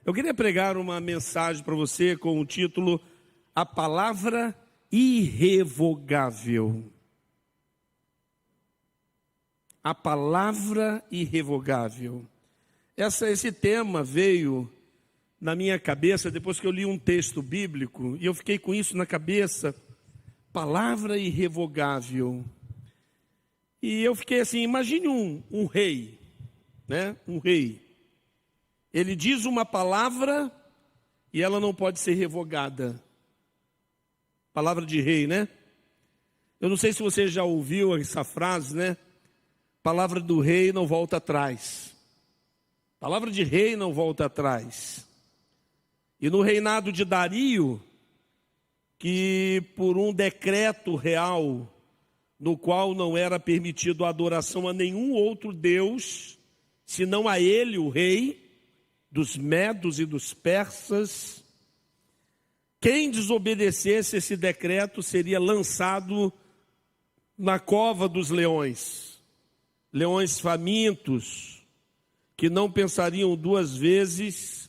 Eu queria pregar uma mensagem para você com o título A Palavra Irrevogável. A Palavra Irrevogável. Esse tema veio na minha cabeça depois que eu li um texto bíblico e eu fiquei com isso na cabeça. Palavra irrevogável. E eu fiquei assim, imagine um rei, né? Um rei. Ele diz uma palavra e ela não pode ser revogada. Palavra de rei, né? Eu não sei se você já ouviu essa frase, né? Palavra do rei não volta atrás. Palavra de rei não volta atrás. E no reinado de Dario, que por um decreto real, no qual não era permitido a adoração a nenhum outro Deus, senão a ele, o rei, dos medos e dos persas, quem desobedecesse esse decreto seria lançado na cova dos leões. Leões famintos, que não pensariam duas vezes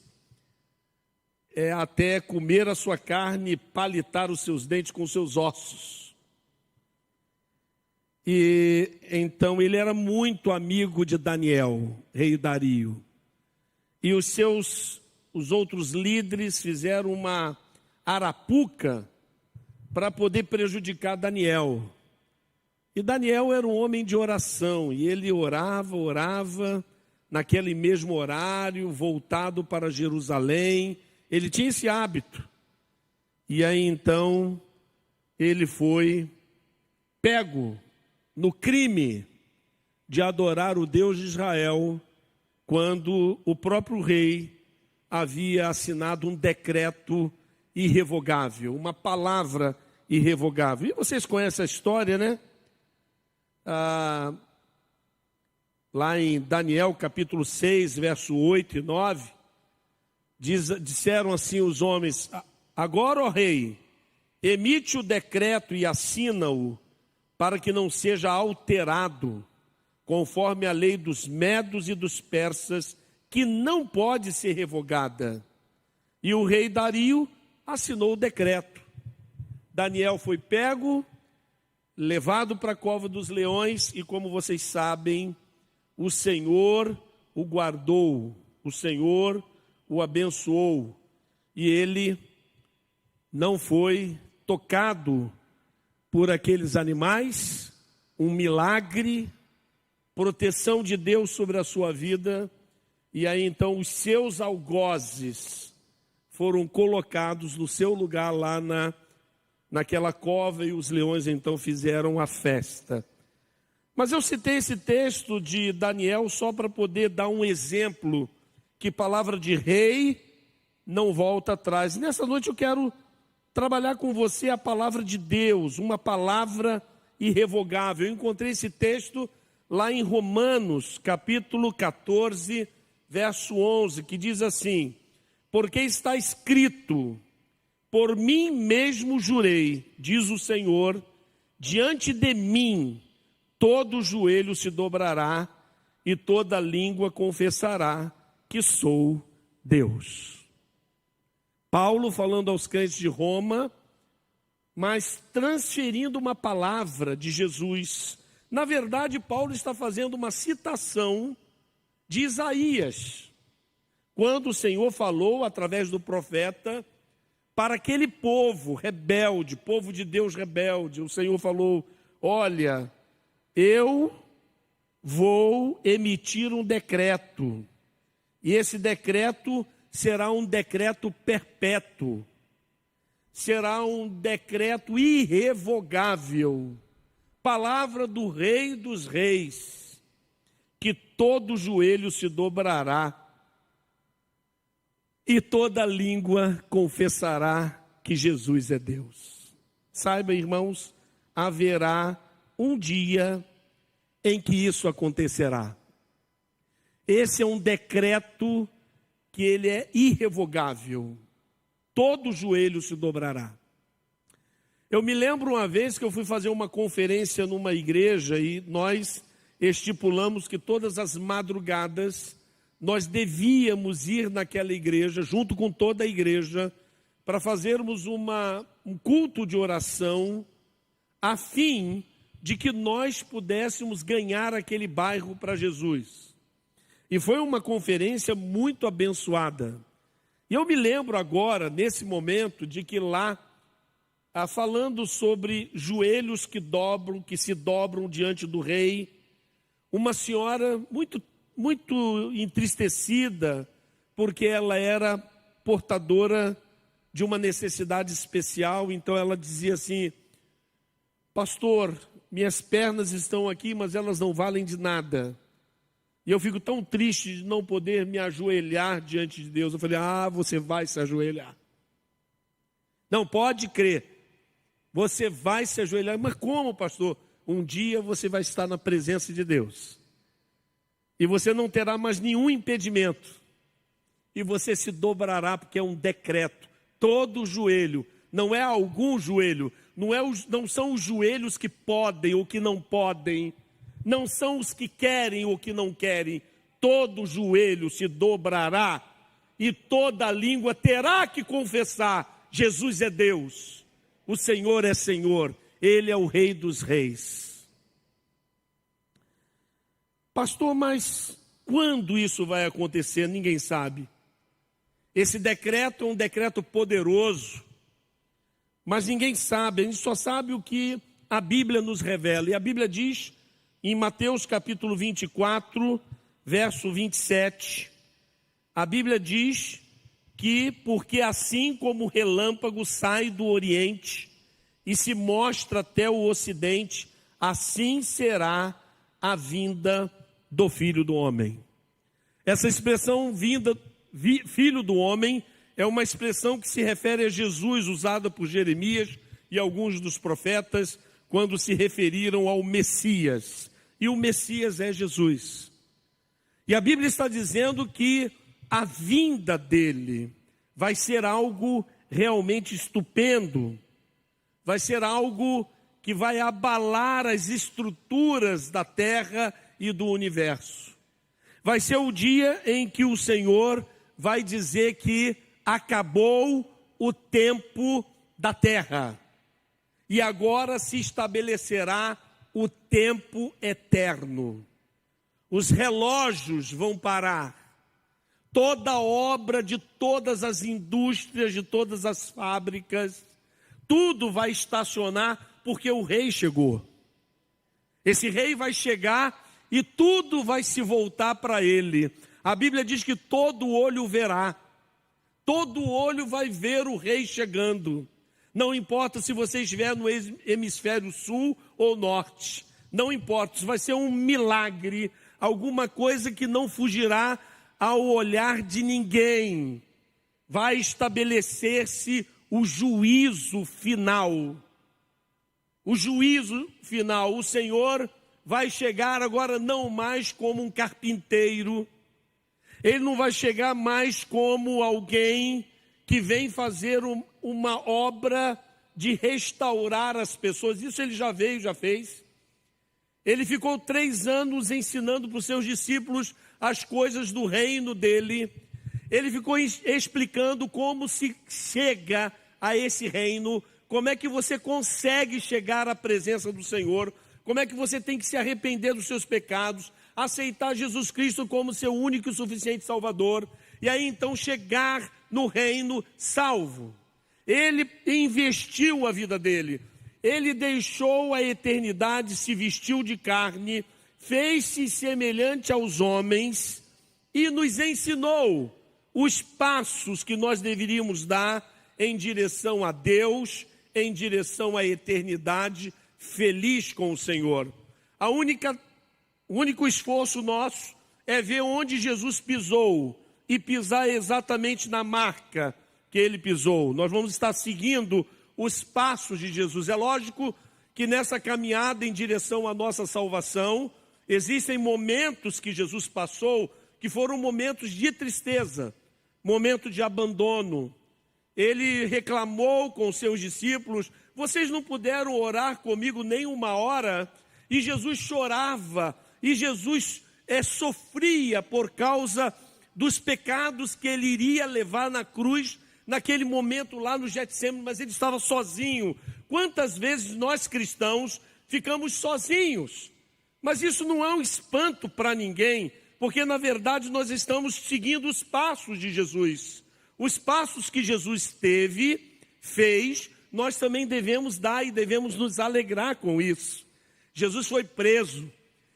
até comer a sua carne e palitar os seus dentes com seus ossos. E então ele era muito amigo de Daniel, rei Dario. E os outros líderes fizeram uma arapuca para poder prejudicar Daniel. E Daniel era um homem de oração, e ele orava naquele mesmo horário, voltado para Jerusalém. Ele tinha esse hábito. E aí então ele foi pego no crime de adorar o Deus de Israel, quando o próprio rei havia assinado um decreto irrevogável, uma palavra irrevogável. E vocês conhecem a história, né? Lá em Daniel capítulo 6, verso 8 e 9, disseram assim os homens: agora, ó rei, emite o decreto e assina-o, para que não seja alterado, conforme a lei dos medos e dos persas, que não pode ser revogada. E o rei Dario assinou o decreto. Daniel foi pego, levado para a cova dos leões, e como vocês sabem, o Senhor o guardou, o Senhor o abençoou, e ele não foi tocado por aqueles animais. Um milagre, proteção de Deus sobre a sua vida. E aí então os seus algozes foram colocados no seu lugar lá naquela cova, e os leões então fizeram a festa. Mas eu citei esse texto de Daniel só para poder dar um exemplo que palavra de rei não volta atrás. Nessa noite eu quero trabalhar com você a palavra de Deus, uma palavra irrevogável. Eu encontrei esse texto lá em Romanos, capítulo 14, verso 11, que diz assim: porque está escrito, por mim mesmo jurei, diz o Senhor, diante de mim todo joelho se dobrará e toda língua confessará que sou Deus. Paulo falando aos crentes de Roma, mas transferindo uma palavra de Jesus. Na verdade, Paulo está fazendo uma citação de Isaías, quando o Senhor falou através do profeta para aquele povo rebelde, povo de Deus rebelde. O Senhor falou: olha, eu vou emitir um decreto, e esse decreto será um decreto perpétuo, será um decreto irrevogável, palavra do Rei dos Reis, que todo joelho se dobrará e toda língua confessará que Jesus é Deus. Saiba, irmãos, haverá um dia em que isso acontecerá. Esse é um decreto que ele é irrevogável. Todo joelho se dobrará. Eu me lembro uma vez que eu fui fazer uma conferência numa igreja e nós estipulamos que todas as madrugadas nós devíamos ir naquela igreja, junto com toda a igreja, para fazermos um culto de oração, a fim de que nós pudéssemos ganhar aquele bairro para Jesus. E foi uma conferência muito abençoada. E eu me lembro agora, nesse momento, de que lá, falando sobre joelhos que se dobram diante do rei, uma senhora muito entristecida, porque ela era portadora de uma necessidade especial, então ela dizia assim: pastor, minhas pernas estão aqui, mas elas não valem de nada. E eu fico tão triste de não poder me ajoelhar diante de Deus. Eu falei: você vai se ajoelhar. Não, pode crer, você vai se ajoelhar. Mas como, pastor? Um dia você vai estar na presença de Deus. E você não terá mais nenhum impedimento. E você se dobrará, porque é um decreto. Todo joelho, não é algum joelho, não são os joelhos que podem ou que não podem, não são os que querem ou que não querem. Todo joelho se dobrará e toda língua terá que confessar: Jesus é Deus, o Senhor é Senhor, Ele é o Rei dos Reis. Pastor, mas quando isso vai acontecer? Ninguém sabe. Esse decreto é um decreto poderoso, mas ninguém sabe, a gente só sabe o que a Bíblia nos revela. E a Bíblia diz, em Mateus capítulo 24, verso 27, a Bíblia diz que, porque assim como o relâmpago sai do Oriente e se mostra até o Ocidente, assim será a vinda do Filho do Homem. Essa expressão Filho do Homem é uma expressão que se refere a Jesus, usada por Jeremias e alguns dos profetas, quando se referiram ao Messias. E o Messias é Jesus. E a Bíblia está dizendo que a vinda dele vai ser algo realmente estupendo, vai ser algo que vai abalar as estruturas da terra e do universo. Vai ser o dia em que o Senhor vai dizer que acabou o tempo da terra e agora se estabelecerá o tempo eterno. Os relógios vão parar, toda a obra de todas as indústrias, de todas as fábricas, tudo vai estacionar, porque o rei chegou. Esse rei vai chegar e tudo vai se voltar para ele. A Bíblia diz que todo olho verá, todo olho vai ver o rei chegando. Não importa se você estiver no hemisfério sul ou norte, não importa, isso vai ser um milagre, alguma coisa que não fugirá ao olhar de ninguém. Vai estabelecer-se o juízo final. O juízo final, o Senhor vai chegar agora não mais como um carpinteiro, ele não vai chegar mais como alguém que vem fazer uma obra de restaurar as pessoas. Isso ele já veio, já fez. Ele ficou 3 anos ensinando para os seus discípulos as coisas do reino dele. Ele ficou explicando como se chega a esse reino, como é que você consegue chegar à presença do Senhor, como é que você tem que se arrepender dos seus pecados, aceitar Jesus Cristo como seu único e suficiente Salvador, e aí então chegar no reino salvo. Ele investiu a vida dele, ele deixou a eternidade, se vestiu de carne, fez-se semelhante aos homens e nos ensinou os passos que nós deveríamos dar em direção a Deus, em direção à eternidade, feliz com o Senhor. O único esforço nosso é ver onde Jesus pisou e pisar exatamente na marca que ele pisou. Nós vamos estar seguindo os passos de Jesus. É lógico que nessa caminhada em direção à nossa salvação, existem momentos que Jesus passou que foram momentos de tristeza, momento de abandono. Ele reclamou com os seus discípulos: vocês não puderam orar comigo nem 1 hora? E Jesus chorava, e Jesus sofria por causa dos pecados que ele iria levar na cruz, naquele momento lá no Getsêmani, mas ele estava sozinho. Quantas vezes nós cristãos ficamos sozinhos? Mas isso não é um espanto para ninguém, porque na verdade nós estamos seguindo os passos de Jesus. Os passos que Jesus fez, nós também devemos dar e devemos nos alegrar com isso. Jesus foi preso,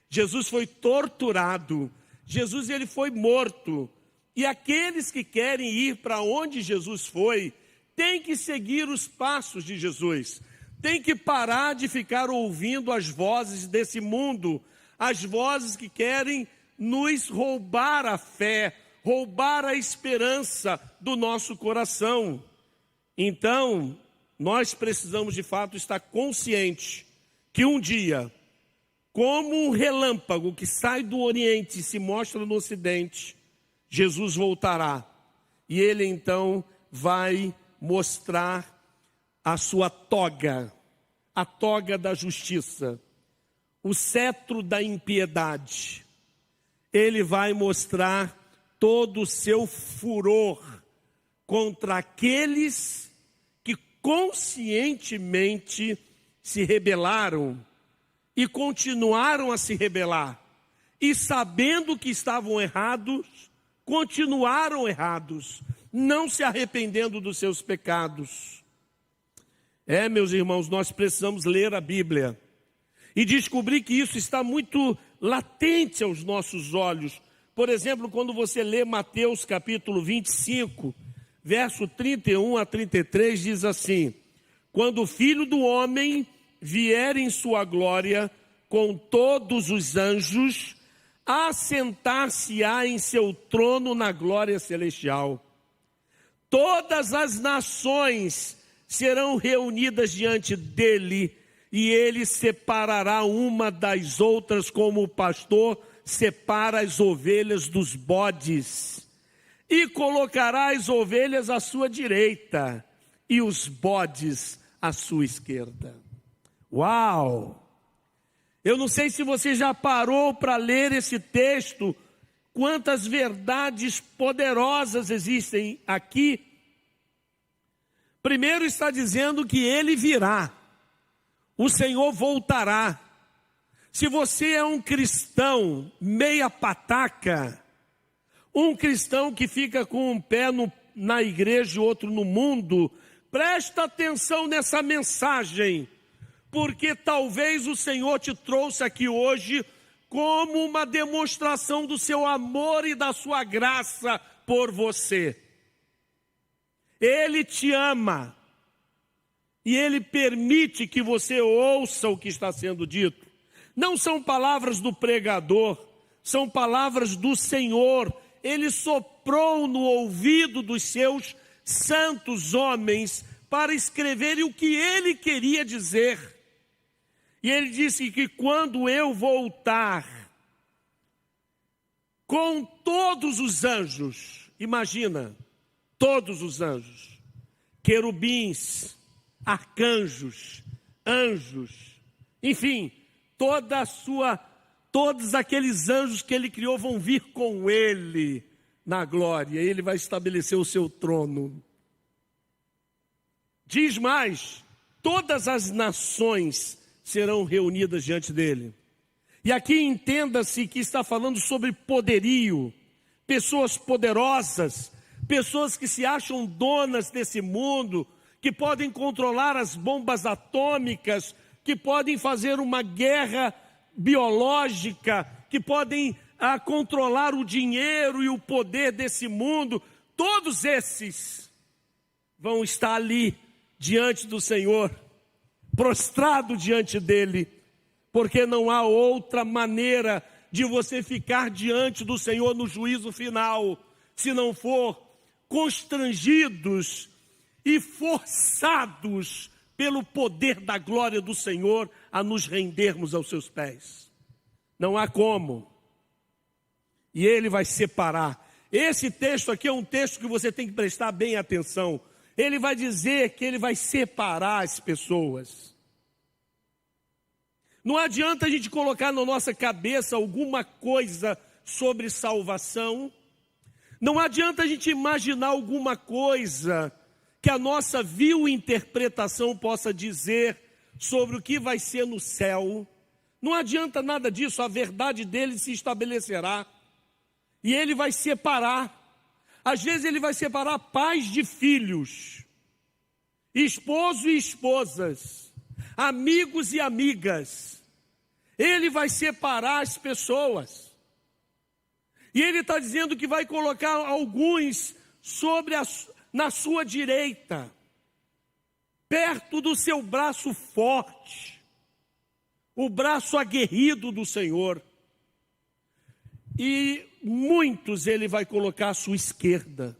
Jesus foi torturado, Jesus ele foi morto. E aqueles que querem ir para onde Jesus foi, têm que seguir os passos de Jesus. Tem que parar de ficar ouvindo as vozes desse mundo, as vozes que querem nos roubar a fé, roubar a esperança do nosso coração. Então, nós precisamos de fato estar conscientes que um dia, como um relâmpago que sai do Oriente e se mostra no Ocidente, Jesus voltará. E ele então vai mostrar a sua toga, a toga da justiça, o cetro da impiedade. Ele vai mostrar todo o seu furor contra aqueles que conscientemente se rebelaram e continuaram a se rebelar. E sabendo que estavam errados, continuaram errados, não se arrependendo dos seus pecados. Meus irmãos, nós precisamos ler a Bíblia e descobrir que isso está muito latente aos nossos olhos. Por exemplo, quando você lê Mateus capítulo 25, verso 31 a 33, diz assim: quando o Filho do Homem vier em sua glória com todos os anjos, assentar-se-á em seu trono na glória celestial. Todas as nações serão reunidas diante dele, e ele separará uma das outras, como o pastor separa as ovelhas dos bodes, e colocará as ovelhas à sua direita e os bodes à sua esquerda. Uau! Eu não sei se você já parou para ler esse texto, quantas verdades poderosas existem aqui. Primeiro está dizendo que ele virá, o Senhor voltará. Se você é um cristão meia pataca, um cristão que fica com um pé na igreja e outro no mundo, presta atenção nessa mensagem, porque talvez o Senhor te trouxe aqui hoje como uma demonstração do seu amor e da sua graça por você. Ele te ama e Ele permite que você ouça o que está sendo dito. Não são palavras do pregador, são palavras do Senhor. Ele soprou no ouvido dos seus santos homens para escreverem o que Ele queria dizer. E Ele disse que quando eu voltar com todos os anjos, imagina, todos os anjos, querubins, arcanjos, anjos, enfim, todos aqueles anjos que Ele criou vão vir com Ele na glória. Ele vai estabelecer o seu trono. Diz mais, todas as nações serão reunidas diante dele. E aqui entenda-se que está falando sobre poderio, pessoas poderosas, pessoas que se acham donas desse mundo, que podem controlar as bombas atômicas, que podem fazer uma guerra biológica, que podem controlar o dinheiro e o poder desse mundo. Todos esses vão estar ali diante do Senhor, prostrado diante dele, porque não há outra maneira de você ficar diante do Senhor no juízo final, se não for constrangidos e forçados pelo poder da glória do Senhor a nos rendermos aos seus pés. Não há como. E Ele vai separar. Esse texto aqui é um texto que você tem que prestar bem atenção. Ele vai dizer que Ele vai separar as pessoas. Não adianta a gente colocar na nossa cabeça alguma coisa sobre salvação. Não adianta a gente imaginar alguma coisa que a nossa vil interpretação possa dizer sobre o que vai ser no céu. Não adianta nada disso, a verdade dele se estabelecerá. E ele vai separar. Às vezes ele vai separar pais de filhos, esposo e esposas, amigos e amigas. Ele vai separar as pessoas. E ele está dizendo que vai colocar alguns na sua direita, perto do seu braço forte, o braço aguerrido do Senhor. E muitos ele vai colocar à sua esquerda.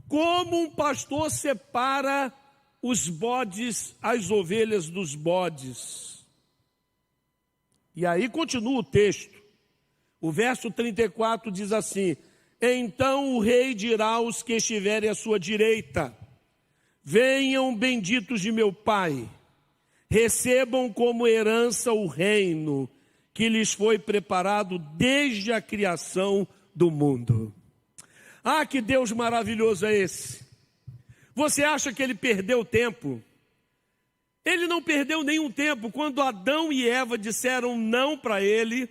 Como um pastor separa os bodes, as ovelhas dos bodes. E aí continua o texto. O verso 34 diz assim: então o rei dirá aos que estiverem à sua direita: venham benditos de meu Pai, recebam como herança o reino que lhes foi preparado desde a criação do mundo. Ah, que Deus maravilhoso é esse! Você acha que ele perdeu tempo? Ele não perdeu nenhum tempo. Quando Adão e Eva disseram não para ele,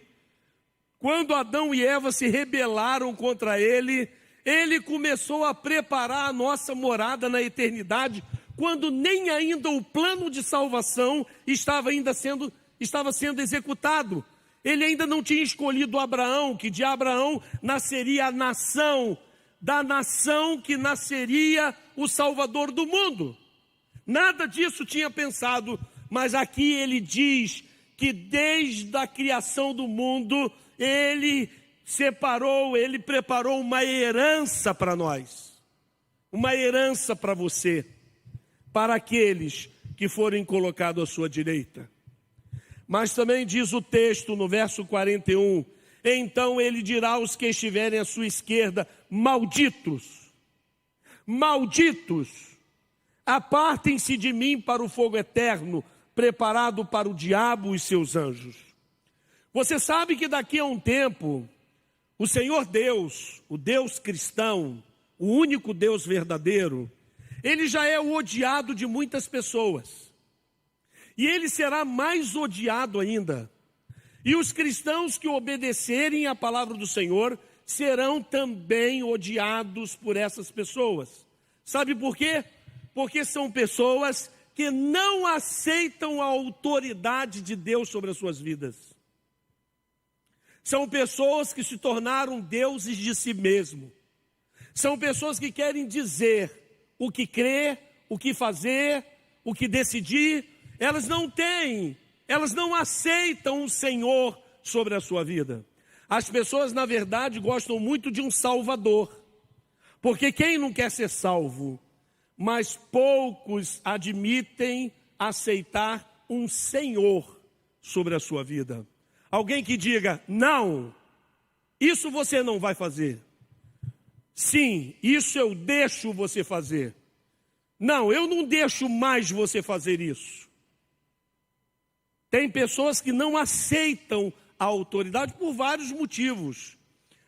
quando Adão e Eva se rebelaram contra ele, ele começou a preparar a nossa morada na eternidade, quando nem ainda o plano de salvação estava sendo executado. Ele ainda não tinha escolhido Abraão, que de Abraão nasceria a nação, da nação que nasceria o Salvador do mundo. Nada disso tinha pensado, mas aqui ele diz que desde a criação do mundo, ele preparou uma herança para nós, uma herança para você, para aqueles que forem colocados à sua direita. Mas também diz o texto no verso 41, então ele dirá aos que estiverem à sua esquerda: malditos, malditos, apartem-se de mim para o fogo eterno, preparado para o diabo e seus anjos. Você sabe que daqui a um tempo, o Senhor Deus, o Deus cristão, o único Deus verdadeiro, ele já é o odiado de muitas pessoas. E ele será mais odiado ainda. E os cristãos que obedecerem à palavra do Senhor serão também odiados por essas pessoas. Sabe por quê? Porque são pessoas que não aceitam a autoridade de Deus sobre as suas vidas. São pessoas que se tornaram deuses de si mesmo. São pessoas que querem dizer o que crer, o que fazer, o que decidir. Elas não aceitam o Senhor sobre a sua vida. As pessoas, na verdade, gostam muito de um Salvador. Porque quem não quer ser salvo? Mas poucos admitem aceitar um Senhor sobre a sua vida. Alguém que diga: não, isso você não vai fazer. Sim, isso eu deixo você fazer. Não, eu não deixo mais você fazer isso. Tem pessoas que não aceitam a autoridade por vários motivos.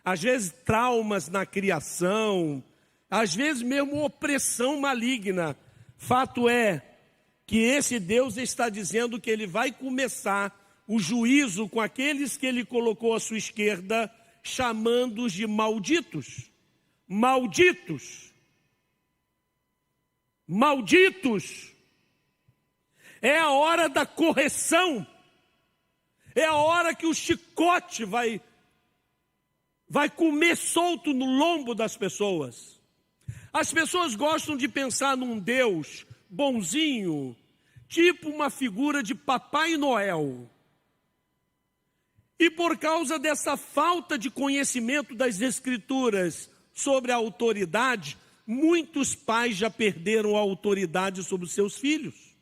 Às vezes traumas na criação, às vezes mesmo opressão maligna. Fato é que esse Deus está dizendo que ele vai começar o juízo com aqueles que ele colocou à sua esquerda, chamando-os de malditos. Malditos. Malditos. É a hora da correção. É a hora que o chicote vai comer solto no lombo das pessoas. As pessoas gostam de pensar num Deus bonzinho, tipo uma figura de Papai Noel. E por causa dessa falta de conhecimento das Escrituras sobre a autoridade, muitos pais já perderam a autoridade sobre os seus filhos.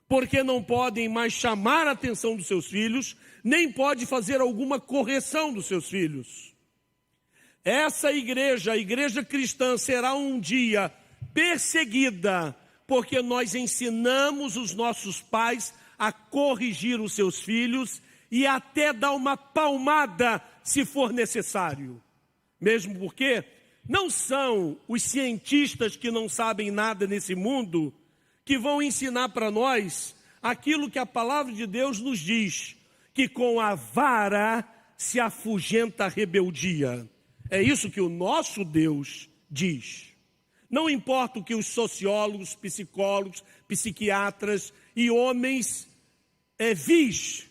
Porque não podem mais chamar a atenção dos seus filhos, nem pode fazer alguma correção dos seus filhos. Essa igreja, a igreja cristã, será um dia perseguida, porque nós ensinamos os nossos pais a corrigir os seus filhos e até dar uma palmada se for necessário. Mesmo porque não são os cientistas que não sabem nada nesse mundo que vão ensinar para nós aquilo que a palavra de Deus nos diz, que com a vara se afugenta a rebeldia. É isso que o nosso Deus diz. Não importa o que os sociólogos, psicólogos, psiquiatras e homens vis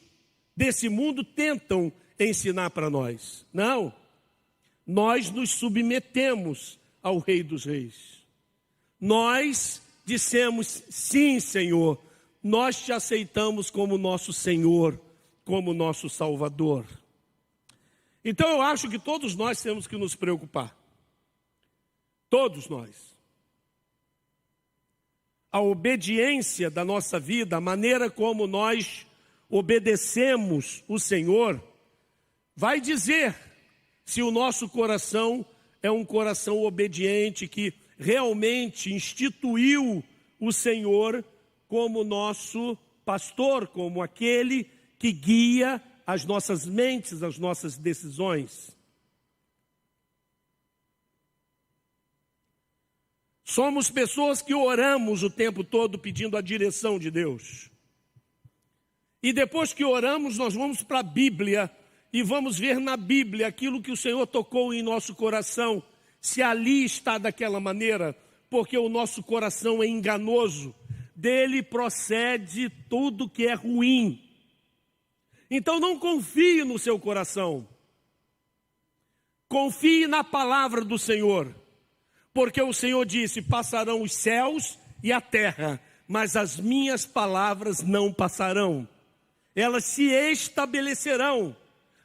desse mundo tentam ensinar para nós. Não. Nós nos submetemos ao Rei dos Reis. Nós dissemos, sim, Senhor, nós te aceitamos como nosso Senhor, como nosso Salvador. Então eu acho que todos nós temos que nos preocupar. Todos nós. A obediência da nossa vida, a maneira como nós obedecemos o Senhor, vai dizer se o nosso coração é um coração obediente, que realmente instituiu o Senhor como nosso pastor, como aquele que guia as nossas mentes, as nossas decisões. Somos pessoas que oramos o tempo todo pedindo a direção de Deus. E depois que oramos, nós vamos para a Bíblia e vamos ver na Bíblia aquilo que o Senhor tocou em nosso coração, se ali está daquela maneira, porque o nosso coração é enganoso, dele procede tudo que é ruim. Então não confie no seu coração, confie na palavra do Senhor, porque o Senhor disse, passarão os céus e a terra, mas as minhas palavras não passarão, elas se estabelecerão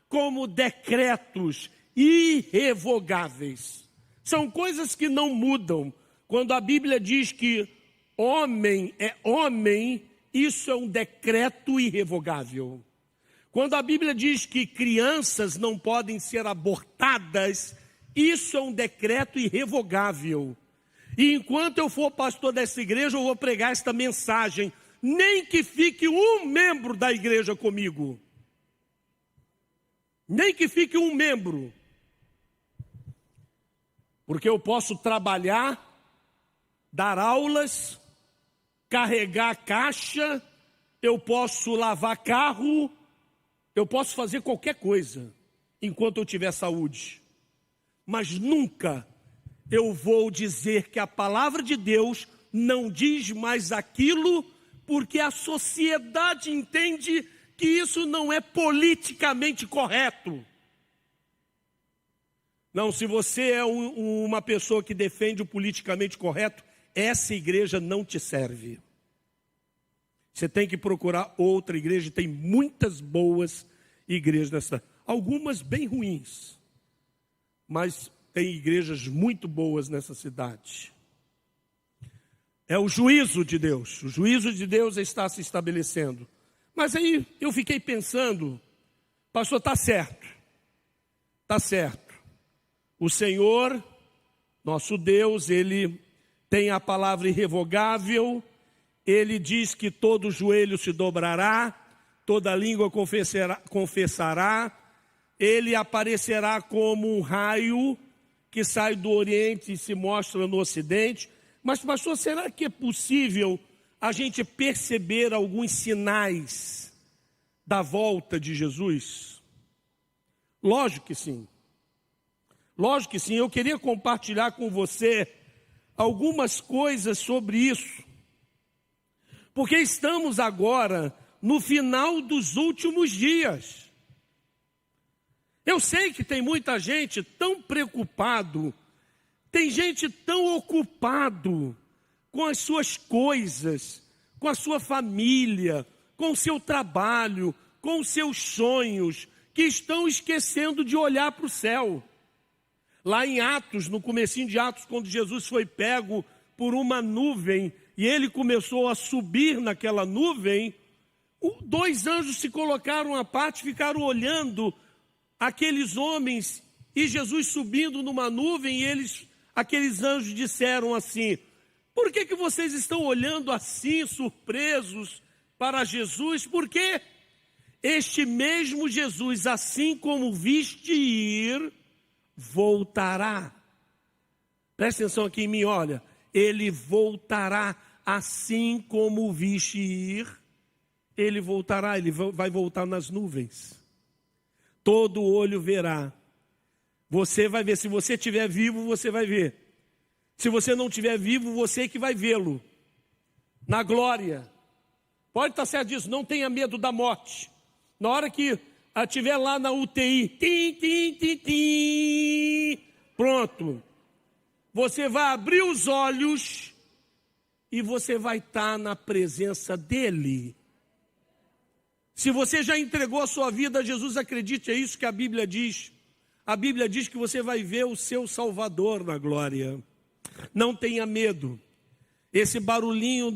como decretos irrevogáveis. São coisas que não mudam. Quando a Bíblia diz que homem é homem, isso é um decreto irrevogável. Quando a Bíblia diz que crianças não podem ser abortadas, isso é um decreto irrevogável. E enquanto eu for pastor dessa igreja, eu vou pregar esta mensagem, nem que fique um membro da igreja comigo. Nem que fique um membro. Porque eu posso trabalhar, dar aulas, carregar caixa, eu posso lavar carro, eu posso fazer qualquer coisa, enquanto eu tiver saúde. Mas nunca eu vou dizer que a palavra de Deus não diz mais aquilo, porque a sociedade entende que isso não é politicamente correto. Não, se você é uma pessoa que defende o politicamente correto, essa igreja não te serve. Você tem que procurar outra igreja, tem muitas boas igrejas nessa, algumas bem ruins, mas tem igrejas muito boas nessa cidade. É o juízo de Deus, o juízo de Deus está se estabelecendo. Mas aí eu fiquei pensando, pastor, está certo, o Senhor, nosso Deus, Ele tem a palavra irrevogável, Ele diz que todo joelho se dobrará, toda língua confessará, Ele aparecerá como um raio que sai do Oriente e se mostra no Ocidente. Mas pastor, será que é possível a gente perceber alguns sinais da volta de Jesus? Lógico que sim. Lógico que sim. Eu queria compartilhar com você algumas coisas sobre isso. Porque estamos agora no final dos últimos dias. Eu sei que tem muita gente tão preocupado, tem gente tão ocupado com as suas coisas, com a sua família, com o seu trabalho, com os seus sonhos, que estão esquecendo de olhar para o céu. Lá em Atos, no comecinho de Atos, quando Jesus foi pego por uma nuvem e ele começou a subir naquela nuvem, 2 anjos se colocaram à parte, ficaram olhando aqueles homens e Jesus subindo numa nuvem, e aqueles anjos disseram assim: por que vocês estão olhando assim, surpresos para Jesus? Porque este mesmo Jesus, assim como viste ir, voltará. Presta atenção aqui em mim, olha. Ele voltará, assim como o viste ir, ele voltará, ele vai voltar nas nuvens. Todo olho verá. Você vai ver, se você estiver vivo, você vai ver. Se você não estiver vivo, você que vai vê-lo. Na glória. Pode estar certo disso, não tenha medo da morte. Na hora que estiver lá na UTI, pronto. Você vai abrir os olhos e você vai estar na presença dele. Se você já entregou a sua vida a Jesus, acredite, é isso que a Bíblia diz. A Bíblia diz que você vai ver o seu Salvador na glória. Não tenha medo. Esse barulhinho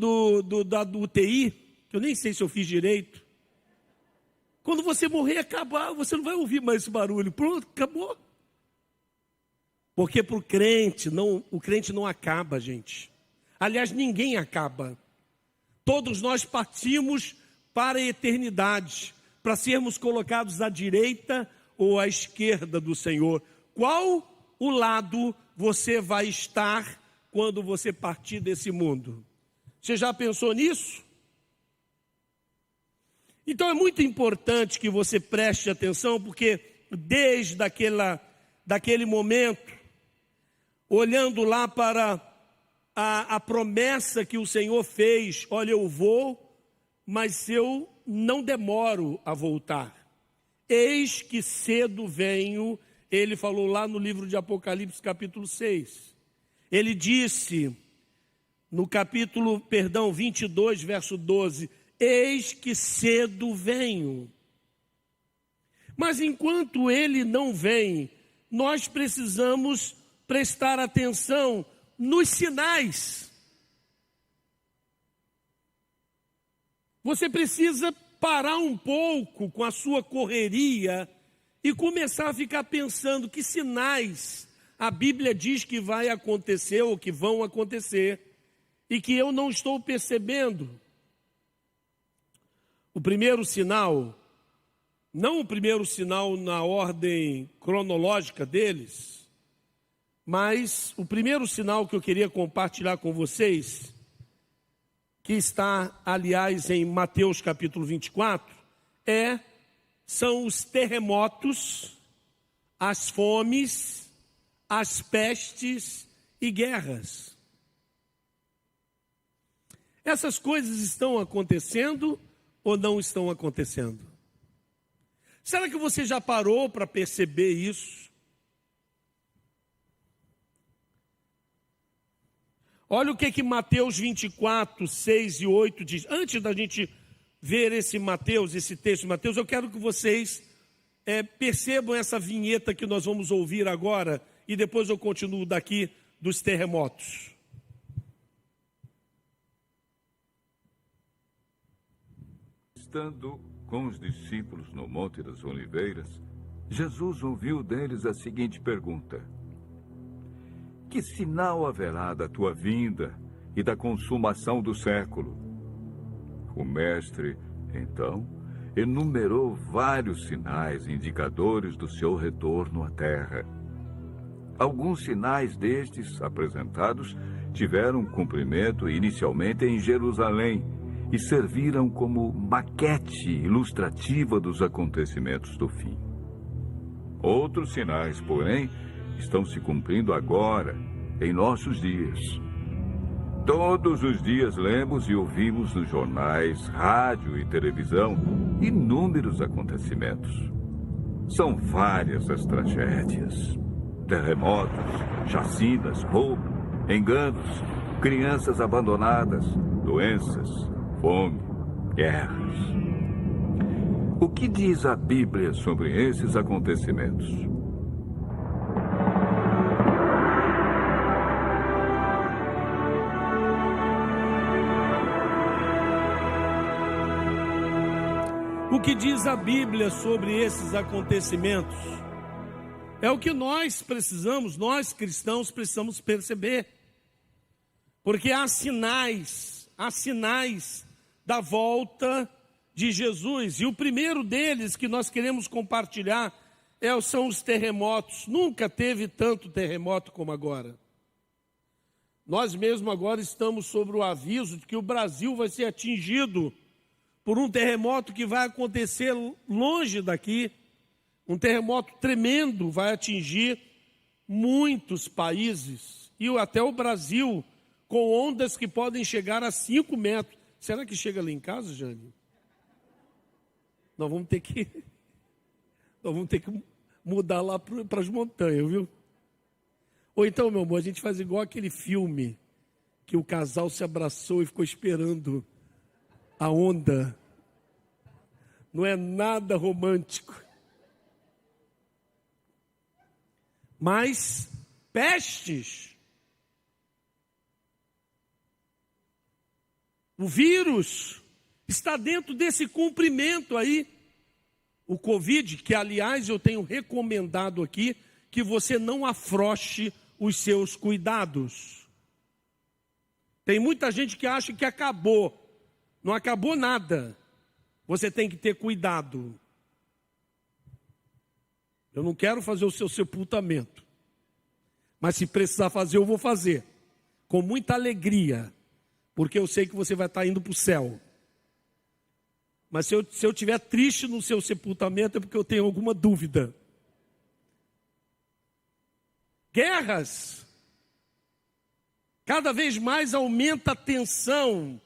da UTI, que eu nem sei se eu fiz direito. Quando você morrer, acabar, você não vai ouvir mais esse barulho. Pronto, acabou. Porque para o crente não acaba, gente. Aliás, ninguém acaba. Todos nós partimos para a eternidade, para sermos colocados à direita ou à esquerda do Senhor. Qual o lado você vai estar quando você partir desse mundo? Você já pensou nisso? Então é muito importante que você preste atenção, porque desde daquele momento, olhando lá para a promessa que o Senhor fez, olha, eu vou, mas eu não demoro a voltar. Eis que cedo venho, ele falou lá no livro de Apocalipse, capítulo 6. Ele disse, no capítulo, 22, verso 12, eis que cedo venho. Mas enquanto ele não vem, nós precisamos prestar atenção nos sinais. Você precisa parar um pouco com a sua correria e começar a ficar pensando que sinais a Bíblia diz que vai acontecer ou que vão acontecer e que eu não estou percebendo. O primeiro sinal, não o primeiro sinal na ordem cronológica deles, mas o primeiro sinal que eu queria compartilhar com vocês, que está, aliás, em Mateus capítulo 24, são os terremotos, as fomes, as pestes e guerras. Essas coisas estão acontecendo ou não estão acontecendo? Será que você já parou para perceber isso? Olha o que Mateus 24, 6 e 8 diz. Antes da gente ver esse texto de Mateus, eu quero que vocês percebam essa vinheta que nós vamos ouvir agora, e depois eu continuo daqui dos terremotos. Estando com os discípulos no Monte das Oliveiras, Jesus ouviu deles a seguinte pergunta: que sinal haverá da tua vinda e da consumação do século? O mestre, então, enumerou vários sinais indicadores do seu retorno à terra. Alguns sinais destes apresentados tiveram cumprimento inicialmente em Jerusalém e serviram como maquete ilustrativa dos acontecimentos do fim. Outros sinais, porém, estão se cumprindo agora, em nossos dias. Todos os dias lemos e ouvimos nos jornais, rádio e televisão inúmeros acontecimentos. São várias as tragédias: terremotos, chacinas, roubo, enganos, crianças abandonadas, doenças, fome, guerras. O que diz a Bíblia sobre esses acontecimentos? O que diz a Bíblia sobre esses acontecimentos? É o que nós cristãos precisamos perceber. Porque há sinais da volta de Jesus. E o primeiro deles que nós queremos compartilhar são os terremotos. Nunca teve tanto terremoto como agora. Nós mesmo agora estamos sobre o aviso de que o Brasil vai ser atingido por um terremoto que vai acontecer longe daqui. Um terremoto tremendo vai atingir muitos países, e até o Brasil, com ondas que podem chegar a 5 metros. Será que chega lá em casa, Jane? Nós vamos ter que mudar lá para as montanhas, viu? Ou então, meu amor, a gente faz igual aquele filme que o casal se abraçou e ficou esperando a onda. Não é nada romântico. Mas pestes, o vírus está dentro desse cumprimento aí. O Covid, que aliás eu tenho recomendado aqui, que você não afrouxe os seus cuidados. Tem muita gente que acha que acabou. Não acabou nada. Você tem que ter cuidado. Eu não quero fazer o seu sepultamento. Mas se precisar fazer, eu vou fazer. Com muita alegria. Porque eu sei que você vai estar indo para o céu. Mas se eu estiver triste no seu sepultamento, é porque eu tenho alguma dúvida. Guerras. Cada vez mais aumenta a tensão.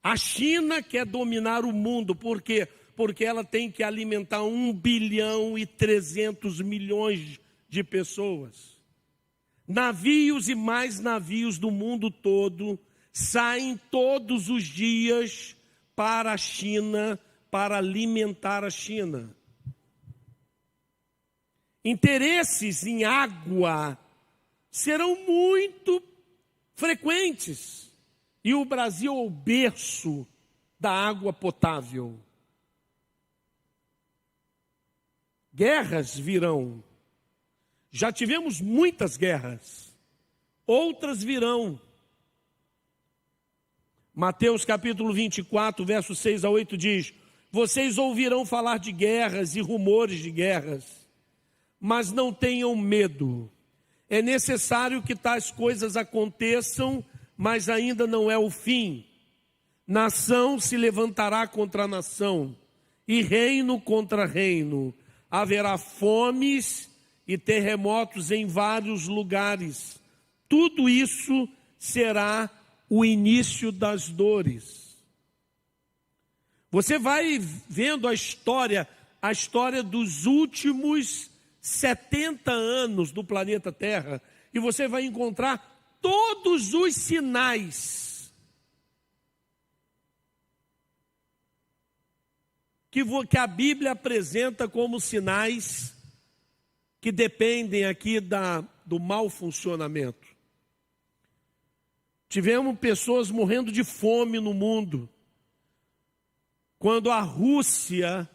A China quer dominar o mundo. Por quê? Porque ela tem que alimentar 1,3 bilhão de pessoas. Navios e mais navios do mundo todo saem todos os dias para a China, para alimentar a China. Interesses em água serão muito frequentes. E o Brasil é o berço da água potável. Guerras virão. Já tivemos muitas guerras. Outras virão. Mateus capítulo 24, versos 6 a 8 diz: vocês ouvirão falar de guerras e rumores de guerras, mas não tenham medo. É necessário que tais coisas aconteçam, mas ainda não é o fim. Nação se levantará contra nação, e reino contra reino. Haverá fomes e terremotos em vários lugares. Tudo isso será o início das dores. Você vai vendo a história dos últimos 70 anos do planeta Terra, e você vai encontrar todos os sinais que a Bíblia apresenta como sinais que dependem aqui do mau funcionamento. Tivemos pessoas morrendo de fome no mundo. Quando a Rússia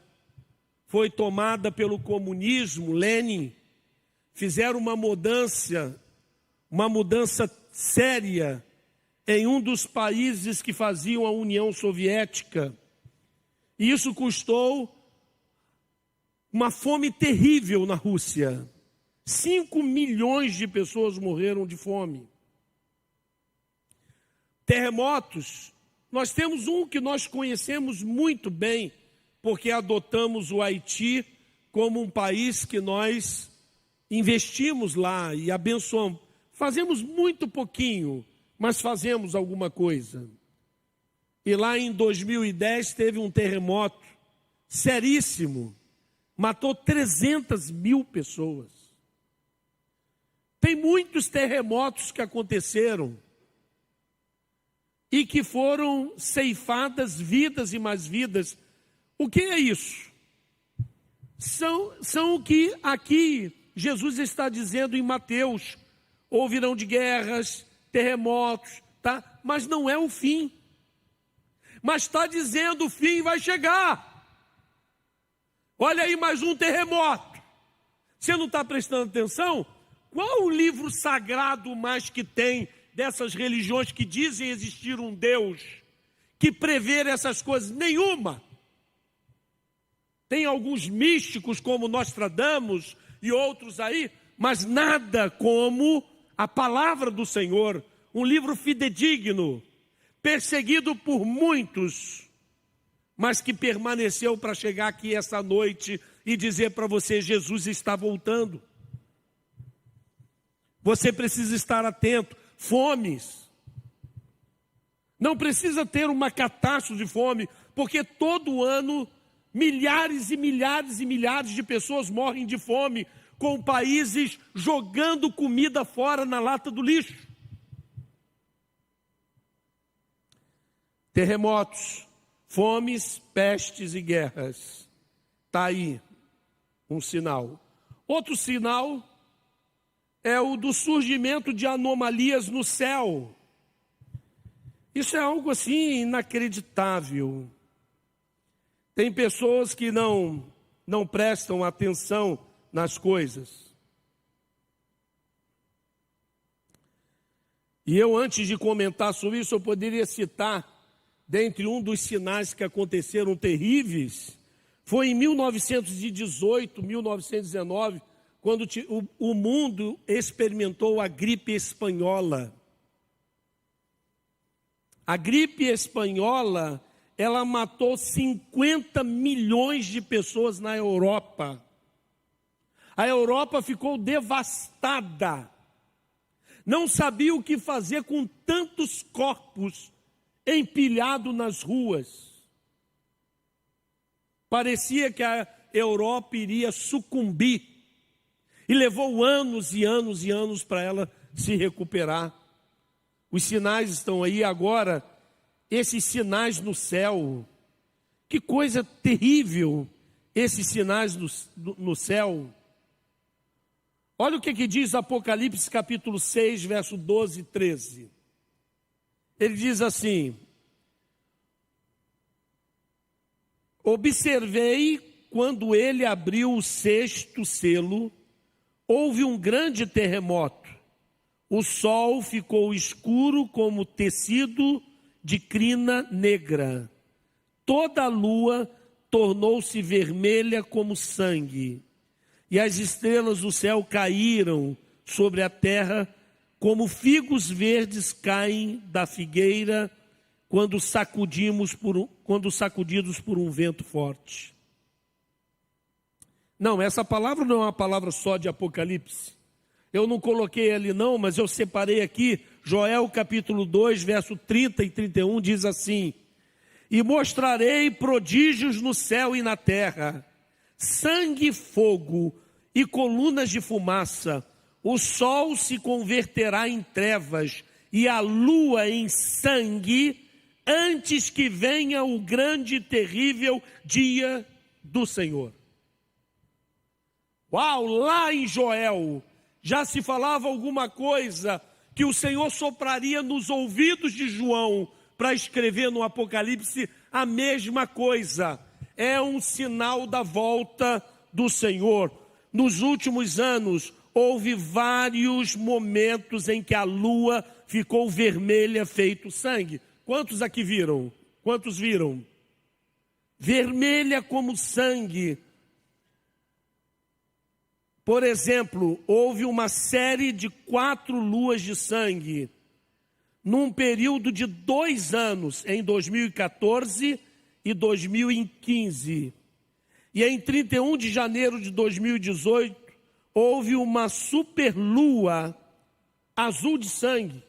foi tomada pelo comunismo, Lenin, fizeram uma mudança séria em um dos países que faziam a União Soviética. E isso custou uma fome terrível na Rússia. 5 milhões de pessoas morreram de fome. Terremotos, nós temos um que nós conhecemos muito bem, porque adotamos o Haiti como um país que nós investimos lá e abençoamos. Fazemos muito pouquinho, mas fazemos alguma coisa. E lá em 2010 teve um terremoto seríssimo, matou 300 mil pessoas. Tem muitos terremotos que aconteceram e que foram ceifadas vidas e mais vidas. O que é isso? São o que aqui Jesus está dizendo em Mateus. Ouvirão de guerras, terremotos, tá? Mas não é o fim. Mas está dizendo o fim vai chegar. Olha aí mais um terremoto. Você não está prestando atenção? Qual o livro sagrado mais que tem dessas religiões que dizem existir um Deus, que prevê essas coisas? Nenhuma. Tem alguns místicos como Nostradamus e outros aí, mas nada como a palavra do Senhor, um livro fidedigno, perseguido por muitos, mas que permaneceu para chegar aqui essa noite e dizer para você: Jesus está voltando. Você precisa estar atento. Fomes. Não precisa ter uma catástrofe de fome, porque todo ano milhares e milhares e milhares de pessoas morrem de fome, com países jogando comida fora na lata do lixo. Terremotos, fomes, pestes e guerras. Está aí um sinal. Outro sinal é o do surgimento de anomalias no céu. Isso é algo assim inacreditável. Tem pessoas que não prestam atenção nas coisas. E eu, antes de comentar sobre isso, eu poderia citar, dentre um dos sinais que aconteceram terríveis, foi em 1918, 1919, quando o mundo experimentou a gripe espanhola. A gripe espanhola, ela matou 50 milhões de pessoas na Europa. A Europa ficou devastada. Não sabia o que fazer com tantos corpos empilhados nas ruas. Parecia que a Europa iria sucumbir. E levou anos e anos e anos para ela se recuperar. Os sinais estão aí agora, esses sinais no céu. Que coisa terrível, esses sinais no céu. Olha o que diz Apocalipse capítulo 6, verso 12 e 13. Ele diz assim: observei quando ele abriu o sexto selo, houve um grande terremoto. O sol ficou escuro como tecido de crina negra. Toda a lua tornou-se vermelha como sangue. E as estrelas do céu caíram sobre a terra, como figos verdes caem da figueira quando sacudidos por um vento forte. Não, essa palavra não é uma palavra só de Apocalipse. Eu não coloquei ali não, mas eu separei aqui. Joel capítulo 2, verso 30 e 31 diz assim: e mostrarei prodígios no céu e na terra, sangue e fogo e colunas de fumaça. O sol se converterá em trevas e a lua em sangue, antes que venha o grande e terrível dia do Senhor. Uau, lá em Joel já se falava alguma coisa que o Senhor sopraria nos ouvidos de João para escrever no Apocalipse a mesma coisa. É um sinal da volta do Senhor. Nos últimos anos, houve vários momentos em que a lua ficou vermelha, feito sangue. Quantos aqui viram? Quantos viram? Vermelha como sangue. Por exemplo, houve uma série de 4 luas de sangue, num período de 2 anos, em 2014 e 2015. E em 31 de janeiro de 2018, houve uma superlua azul de sangue.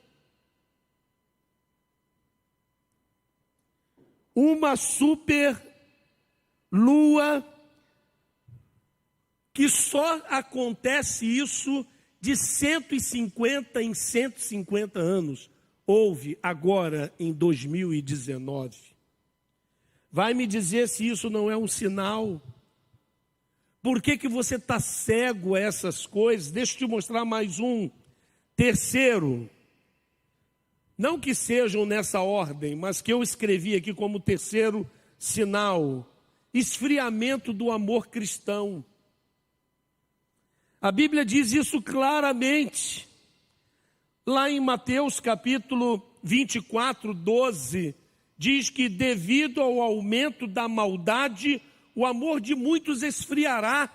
Uma superlua que só acontece isso de 150 em 150 anos. Houve agora em 2019. Vai me dizer se isso não é um sinal? Por que você está cego a essas coisas? Deixa eu te mostrar mais um. Terceiro, não que sejam nessa ordem, mas que eu escrevi aqui como terceiro sinal: esfriamento do amor cristão. A Bíblia diz isso claramente. Lá em Mateus capítulo 24, 12, diz que devido ao aumento da maldade, o amor de muitos esfriará.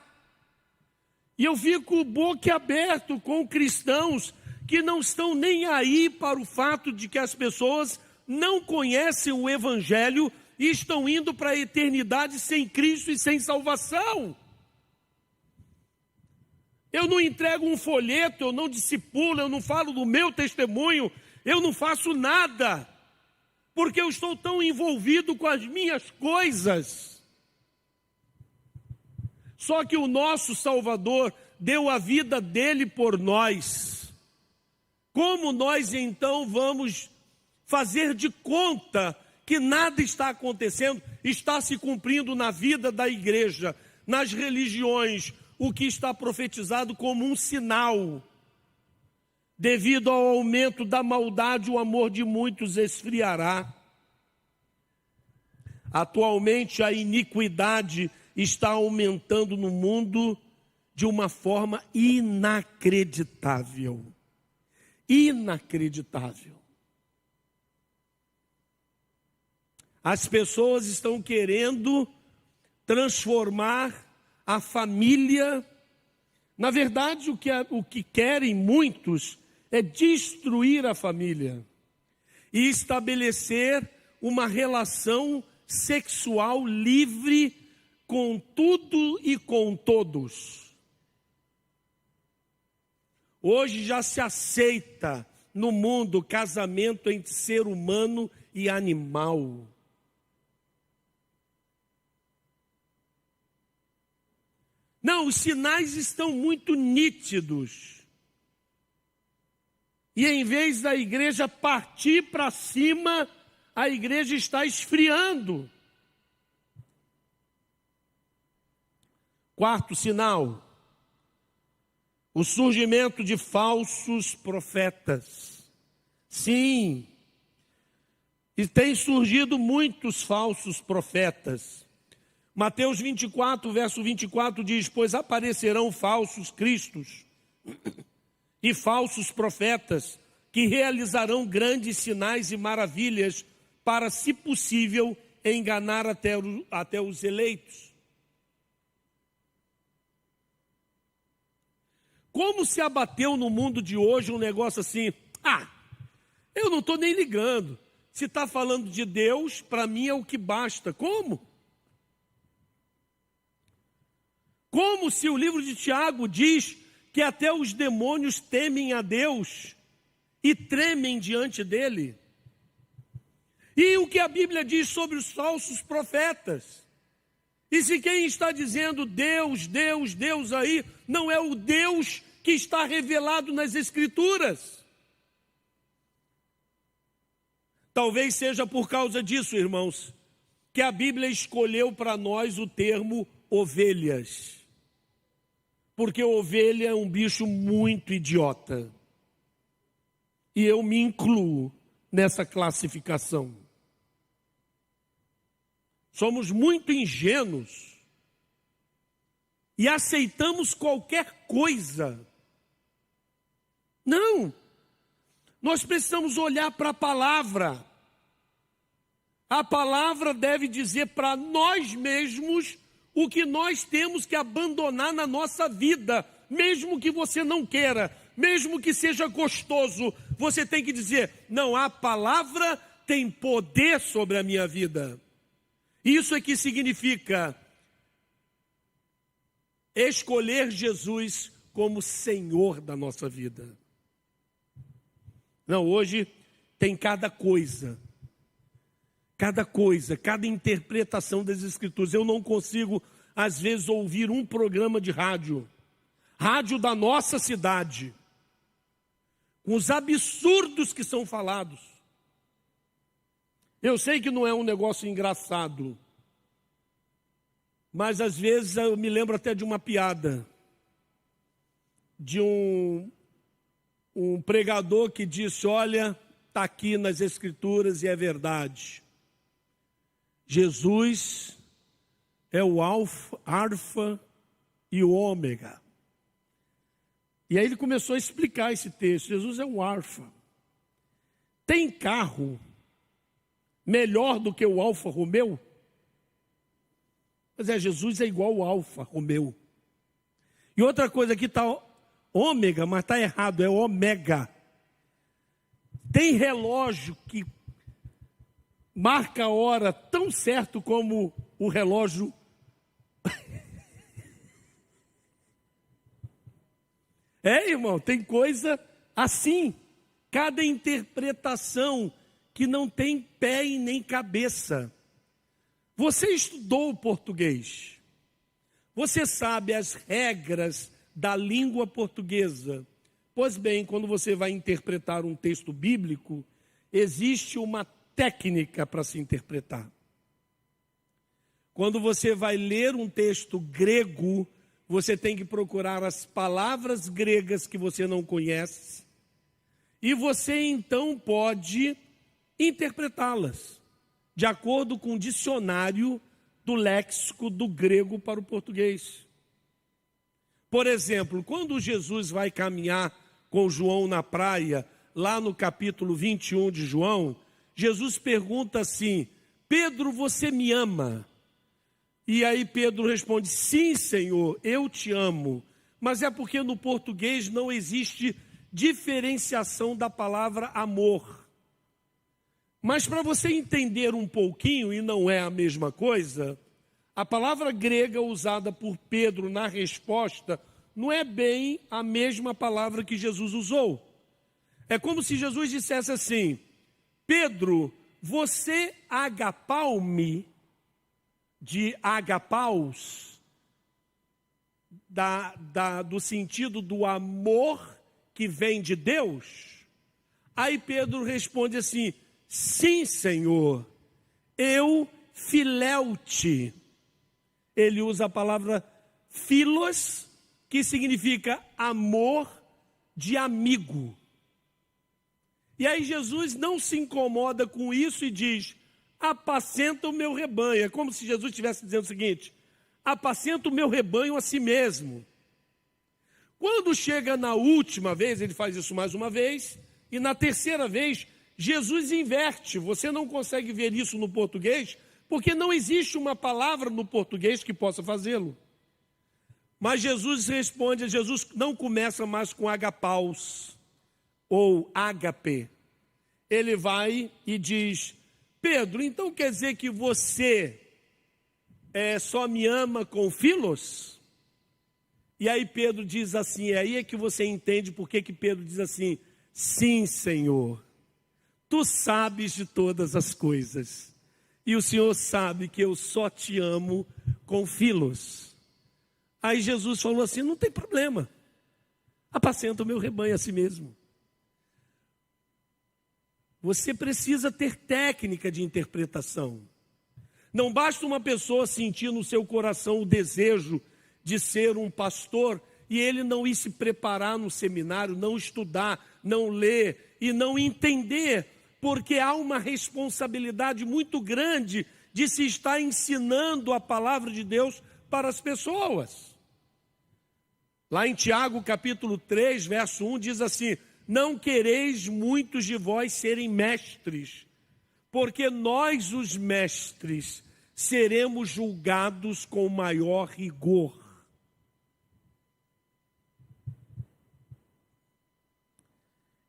E eu fico boquiaberto com cristãos que não estão nem aí para o fato de que as pessoas não conhecem o Evangelho e estão indo para a eternidade sem Cristo e sem salvação. Eu não entrego um folheto, eu não discipulo, eu não falo do meu testemunho, eu não faço nada, porque eu estou tão envolvido com as minhas coisas. Só que o nosso Salvador deu a vida dele por nós. Como nós então vamos fazer de conta que nada está acontecendo, está se cumprindo na vida da igreja, nas religiões, o que está profetizado como um sinal? Devido ao aumento da maldade, o amor de muitos esfriará. Atualmente, a iniquidade está aumentando no mundo de uma forma inacreditável. Inacreditável. As pessoas estão querendo transformar a família. Na verdade, o que querem muitos é destruir a família e estabelecer uma relação sexual livre com tudo e com todos. Hoje já se aceita no mundo casamento entre ser humano e animal. Não, os sinais estão muito nítidos. E em vez da igreja partir para cima, a igreja está esfriando. Quarto sinal: o surgimento de falsos profetas. Sim, e tem surgido muitos falsos profetas. Mateus 24, verso 24 diz: pois aparecerão falsos cristos e falsos profetas, que realizarão grandes sinais e maravilhas, para, se possível, enganar até os eleitos. Como se abateu no mundo de hoje um negócio assim: eu não estou nem ligando, se está falando de Deus, para mim é o que basta. Como? Como se o livro de Tiago diz que até os demônios temem a Deus e tremem diante dele. E o que a Bíblia diz sobre os falsos profetas? E se quem está dizendo Deus, Deus, Deus aí, não é o Deus que está revelado nas Escrituras? Talvez seja por causa disso, irmãos, que a Bíblia escolheu para nós o termo ovelhas. Porque ovelha é um bicho muito idiota. E eu me incluo nessa classificação. Somos muito ingênuos e aceitamos qualquer coisa. Não, nós precisamos olhar para a palavra. A palavra deve dizer para nós mesmos o que nós temos que abandonar na nossa vida, mesmo que você não queira, mesmo que seja gostoso, você tem que dizer: não, a palavra tem poder sobre a minha vida. Isso é que significa escolher Jesus como Senhor da nossa vida. Não, hoje tem cada coisa, cada interpretação das Escrituras. Eu não consigo, às vezes, ouvir um programa de rádio da nossa cidade, com os absurdos que são falados. Eu sei que não é um negócio engraçado, mas às vezes eu me lembro até de uma piada, de um pregador que disse: olha, está aqui nas Escrituras e é verdade. Jesus é o alfa e o ômega. E aí ele começou a explicar esse texto. Jesus é o alfa. Tem carro melhor do que o Alfa Romeo? Mas Jesus é igual ao Alfa Romeo. E outra coisa aqui está ômega, mas está errado, é ômega. Tem relógio que marca a hora tão certo como o relógio. Irmão, tem coisa assim. Cada interpretação que não tem pé e nem cabeça. Você estudou português. Você sabe as regras da língua portuguesa. Pois bem, quando você vai interpretar um texto bíblico, existe uma técnica para se interpretar. Quando você vai ler um texto grego, você tem que procurar as palavras gregas que você não conhece, e você então pode interpretá-las, de acordo com o dicionário do léxico do grego para o português. Por exemplo, quando Jesus vai caminhar com João na praia, lá no capítulo 21 de João, Jesus pergunta assim: Pedro, você me ama? E aí Pedro responde: sim, Senhor, eu te amo. Mas é porque no português não existe diferenciação da palavra amor. Mas para você entender um pouquinho, e não é a mesma coisa, a palavra grega usada por Pedro na resposta não é bem a mesma palavra que Jesus usou. É como se Jesus dissesse assim: Pedro, você agapau-me, de agapaus, do sentido do amor que vem de Deus? Aí Pedro responde assim: sim, Senhor, eu filéu-te. Ele usa a palavra filos, que significa amor de amigo. E aí Jesus não se incomoda com isso e diz: apacenta o meu rebanho. É como se Jesus estivesse dizendo o seguinte: apacenta o meu rebanho a si mesmo. Quando chega na última vez, ele faz isso mais uma vez, e na terceira vez, Jesus inverte. Você não consegue ver isso no português, porque não existe uma palavra no português que possa fazê-lo. Mas Jesus responde, Jesus não começa mais com agapaus, ou ágape. Ele vai e diz: Pedro, então quer dizer que você só me ama com filos? E aí Pedro diz assim, aí é que você entende por que Pedro diz assim: sim, Senhor, tu sabes de todas as coisas, e o Senhor sabe que eu só te amo com filos. Aí Jesus falou assim: não tem problema, apacenta o meu rebanho a si mesmo. Você precisa ter técnica de interpretação. Não basta uma pessoa sentir no seu coração o desejo de ser um pastor e ele não ir se preparar no seminário, não estudar, não ler e não entender, porque há uma responsabilidade muito grande de se estar ensinando a palavra de Deus para as pessoas. Lá em Tiago capítulo 3, verso 1 diz assim: não quereis muitos de vós serem mestres, porque nós, os mestres, seremos julgados com maior rigor.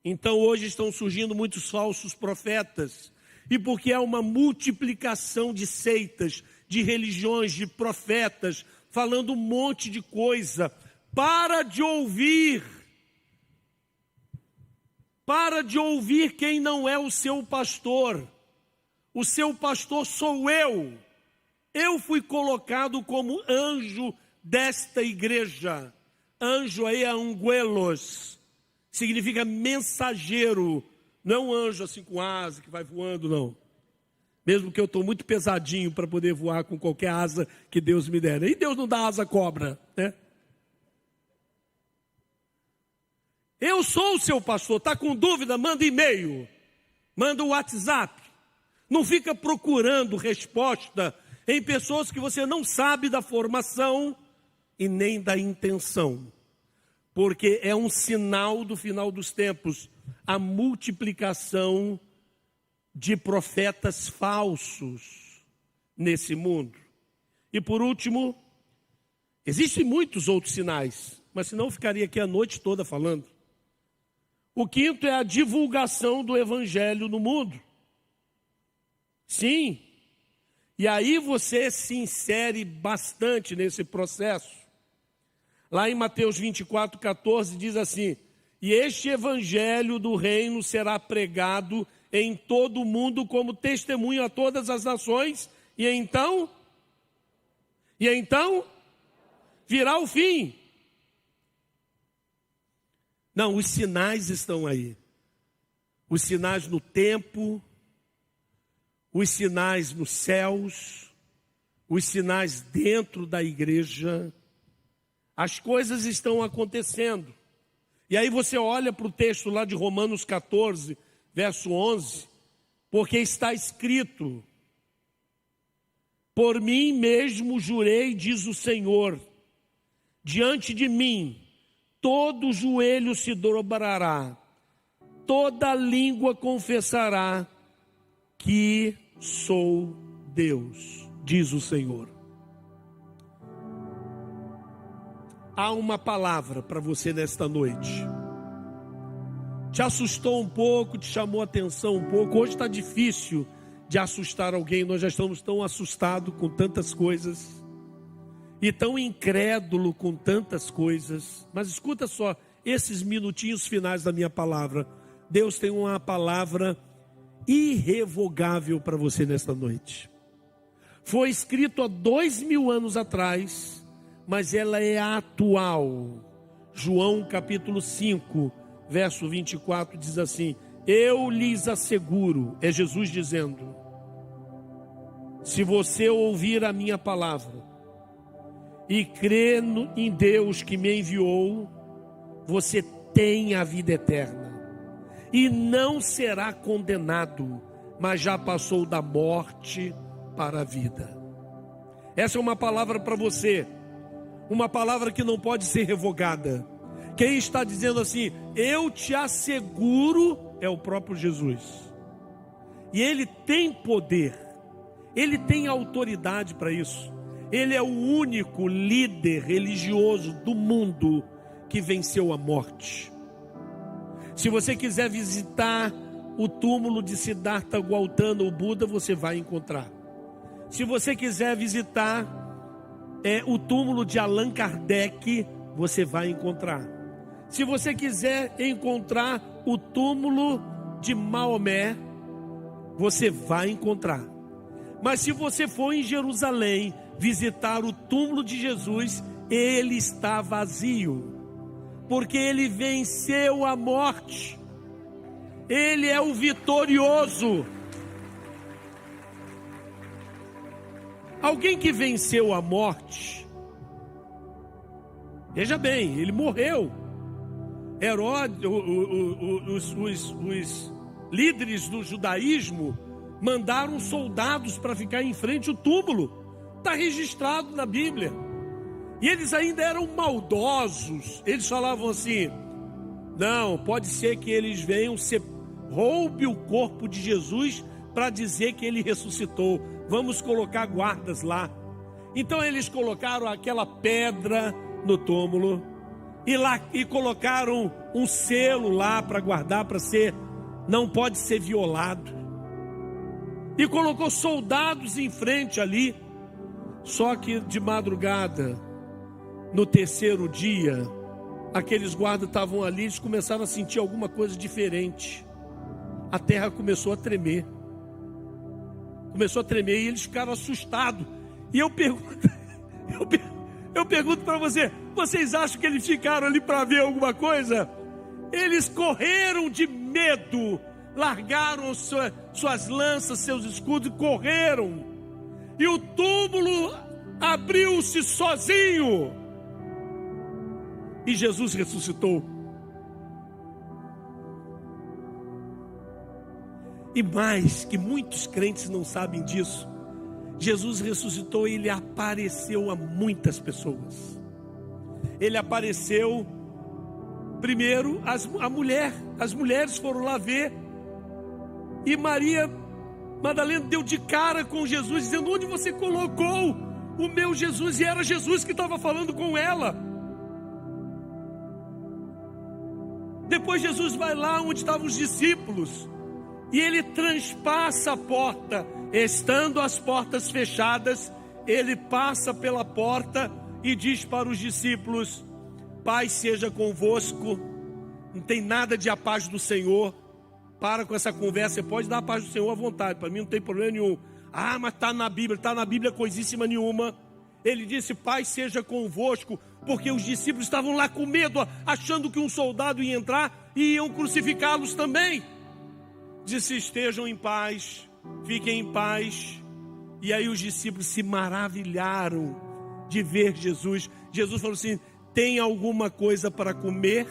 Então hoje estão surgindo muitos falsos profetas, e porque há uma multiplicação de seitas, de religiões, de profetas, falando um monte de coisa. Para de ouvir quem não é o seu pastor. O seu pastor sou eu. Eu fui colocado como anjo desta igreja. Anjo aí é anguelos, significa mensageiro. Não é um anjo assim com asa que vai voando, não. Mesmo que eu estou muito pesadinho para poder voar com qualquer asa que Deus me der. E Deus não dá asa cobra, né? Eu sou o seu pastor. Está com dúvida? Manda e-mail, manda o WhatsApp. Não fica procurando resposta em pessoas que você não sabe da formação e nem da intenção. Porque é um sinal do final dos tempos, a multiplicação de profetas falsos nesse mundo. E por último, existem muitos outros sinais, mas senão eu ficaria aqui a noite toda falando. O quinto é a divulgação do evangelho no mundo. Sim, e aí você se insere bastante nesse processo. Lá em Mateus 24:14 diz assim: e este evangelho do reino será pregado em todo o mundo como testemunho a todas as nações, e então virá o fim. Não, os sinais estão aí. Os sinais no tempo, os sinais nos céus, os sinais dentro da igreja. As coisas estão acontecendo. E aí você olha para o texto lá de Romanos 14, verso 11, porque está escrito: por mim mesmo jurei, diz o Senhor, diante de mim todo joelho se dobrará, toda língua confessará que sou Deus, diz o Senhor. Há uma palavra para você nesta noite. Te assustou um pouco, te chamou a atenção um pouco. Hoje está difícil de assustar alguém. Nós já estamos tão assustados com tantas coisas e tão incrédulo com tantas coisas. Mas escuta só esses minutinhos finais da minha palavra. Deus tem uma palavra irrevogável para você nesta noite. Foi escrito há 2000 anos atrás, mas ela é atual. João capítulo 5, verso 24 diz assim: eu lhes asseguro, é Jesus dizendo, se você ouvir a minha palavra e crer em Deus que me enviou, você tem a vida eterna e não será condenado, mas já passou da morte para a vida. Essa é uma palavra para você, uma palavra que não pode ser revogada. Quem está dizendo assim, eu te asseguro, é o próprio Jesus. E ele tem poder, ele tem autoridade para isso. Ele é o único líder religioso do mundo que venceu a morte. Se você quiser visitar o túmulo de Siddhartha Gautama, o Buda, você vai encontrar. Se você quiser visitar o túmulo de Allan Kardec, você vai encontrar. Se você quiser encontrar o túmulo de Maomé, você vai encontrar. Mas se você for em Jerusalém visitar o túmulo de Jesus, ele está vazio, porque ele venceu a morte. Ele é o vitorioso. Alguém que venceu a morte, veja bem, ele morreu. Herodes, os líderes do judaísmo mandaram soldados para ficar em frente ao túmulo. Está registrado na Bíblia. E eles ainda eram maldosos. Eles falavam assim: não, pode ser que eles venham, roube o corpo de Jesus para dizer que ele ressuscitou. Vamos colocar guardas lá. Então eles colocaram aquela pedra no túmulo e colocaram um selo lá para guardar, para ser, não pode ser violado. E colocou soldados em frente ali. Só que de madrugada, no terceiro dia, aqueles guardas estavam ali, eles começaram a sentir alguma coisa diferente. A terra começou a tremer. Começou a tremer e eles ficaram assustados. E eu pergunto para vocês acham que eles ficaram ali para ver alguma coisa? Eles correram de medo, largaram suas lanças, seus escudos e correram. E o túmulo abriu-se sozinho. E Jesus ressuscitou. E mais, que muitos crentes não sabem disso, Jesus ressuscitou e ele apareceu a muitas pessoas. Ele apareceu primeiro a mulher. As mulheres foram lá ver. E Maria Madalena deu de cara com Jesus, dizendo: onde você colocou o meu Jesus, e era Jesus que estava falando com ela. Depois Jesus vai lá onde estavam os discípulos, e ele transpassa a porta. Estando as portas fechadas, ele passa pela porta e diz para os discípulos: paz seja convosco. Não tem nada de a paz do Senhor. Para com essa conversa. Você pode dar a paz do Senhor à vontade, para mim não tem problema nenhum. Ah, mas está na Bíblia coisíssima nenhuma. Ele disse: paz seja convosco, porque os discípulos estavam lá com medo, achando que um soldado ia entrar e iam crucificá-los também. Disse: estejam em paz, fiquem em paz. E aí os discípulos se maravilharam de ver Jesus. Jesus falou assim: tem alguma coisa para comer?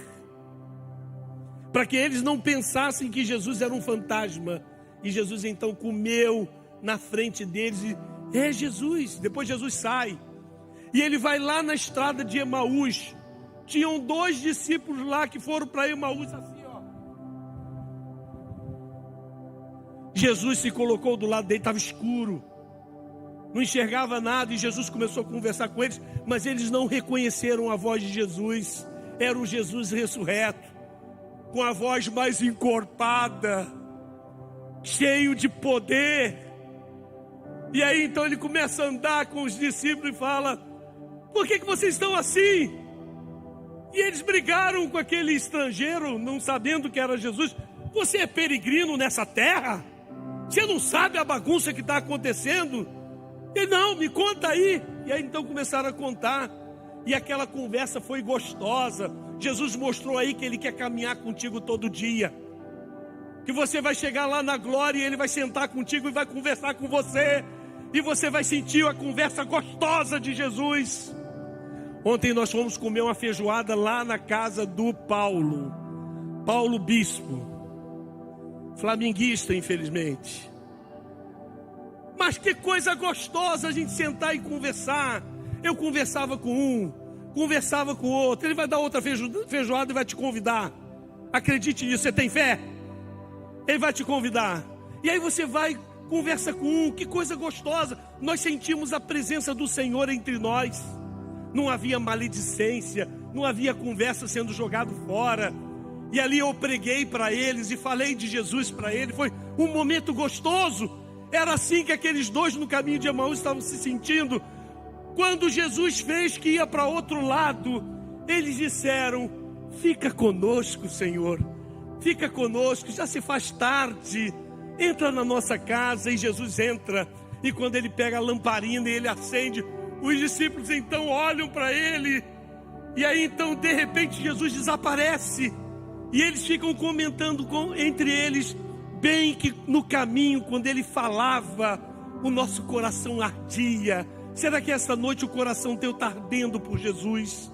Para que eles não pensassem que Jesus era um fantasma. E Jesus então comeu na frente deles. E é Jesus. Depois Jesus sai. E ele vai lá na estrada de Emaús. Tinham 2 discípulos lá que foram para Emaús assim, ó. Jesus se colocou do lado dele, estava escuro. Não enxergava nada, e Jesus começou a conversar com eles, mas eles não reconheceram a voz de Jesus. Era o Jesus ressurreto, com a voz mais encorpada, cheio de poder. E aí então ele começa a andar com os discípulos e fala: por que vocês estão assim? E eles brigaram com aquele estrangeiro, não sabendo que era Jesus. Você é peregrino nessa terra? Você não sabe a bagunça que está acontecendo? Ele: não, me conta aí. E aí então começaram a contar. E aquela conversa foi gostosa. Jesus mostrou aí que Ele quer caminhar contigo todo dia. Que você vai chegar lá na glória e Ele vai sentar contigo e vai conversar com você. E você vai sentir a conversa gostosa de Jesus. Ontem nós fomos comer uma feijoada lá na casa do Paulo Bispo. Flamenguista, infelizmente. Mas que coisa gostosa a gente sentar e conversar. Eu conversava com um, conversava com o outro. Ele vai dar outra feijoada e vai te convidar. Acredite nisso, você tem fé? Ele vai te convidar. E aí você vai, conversa com um, que coisa gostosa. Nós sentimos a presença do Senhor entre nós. Não havia maledicência, não havia conversa sendo jogado fora. E ali eu preguei para eles e falei de Jesus para eles. Foi um momento gostoso. Era assim que aqueles 2 no caminho de Emaús estavam se sentindo. Quando Jesus fez que ia para outro lado, eles disseram: fica conosco, Senhor, fica conosco, já se faz tarde, entra na nossa casa. E Jesus entra, e quando ele pega a lamparina e ele acende, os discípulos então olham para ele, e aí então de repente Jesus desaparece, e eles ficam comentando entre eles, bem que no caminho, quando ele falava, o nosso coração ardia. Será que essa noite o coração teu está ardendo por Jesus?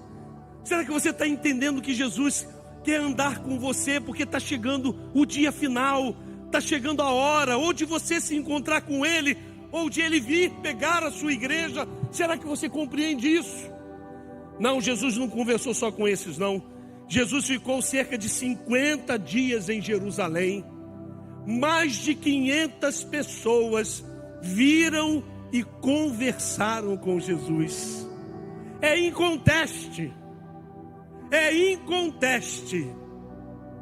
Será que você está entendendo que Jesus quer andar com você, porque está chegando o dia final, está chegando a hora, ou de você se encontrar com Ele, ou de Ele vir pegar a sua igreja? Será que você compreende isso? Não, Jesus não conversou só com esses, não. Jesus ficou cerca de 50 dias em Jerusalém. Mais de 500 pessoas viram e conversaram com Jesus. É inconteste.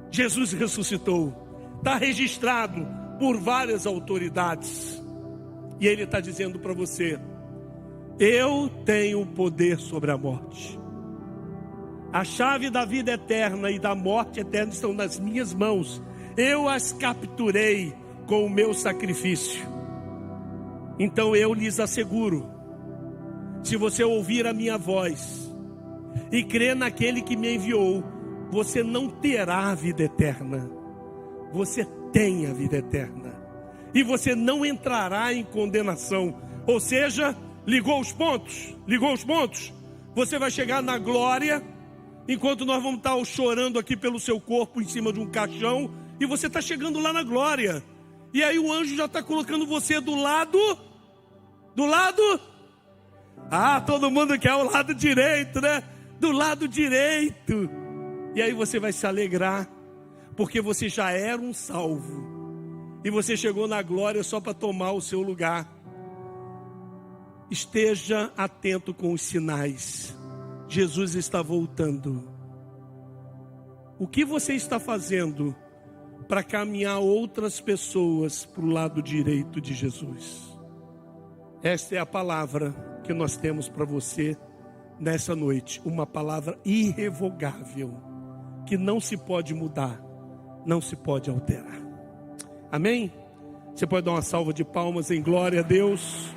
Jesus ressuscitou. Está registrado por várias autoridades. E Ele está dizendo para você: eu tenho poder sobre a morte. A chave da vida eterna e da morte eterna estão nas minhas mãos. Eu as capturei com o meu sacrifício. Então eu lhes asseguro, se você ouvir a minha voz e crer naquele que me enviou, você não terá a vida eterna. Você tem a vida eterna. E você não entrará em condenação. Ou seja, ligou os pontos? Você vai chegar na glória, enquanto nós vamos estar chorando aqui pelo seu corpo em cima de um caixão, e você está chegando lá na glória. E aí o anjo já está colocando você do lado. Ah, todo mundo quer o lado direito, né? Do lado direito. E aí você vai se alegrar, porque você já era um salvo, e você chegou na glória só para tomar o seu lugar. esteja atento com os sinais. Jesus está voltando. O que você está fazendo para caminhar outras pessoas para o lado direito de Jesus? Esta é a palavra que nós temos para você nessa noite. Uma palavra irrevogável, que não se pode mudar, não se pode alterar. Amém? Você pode dar uma salva de palmas em glória a Deus.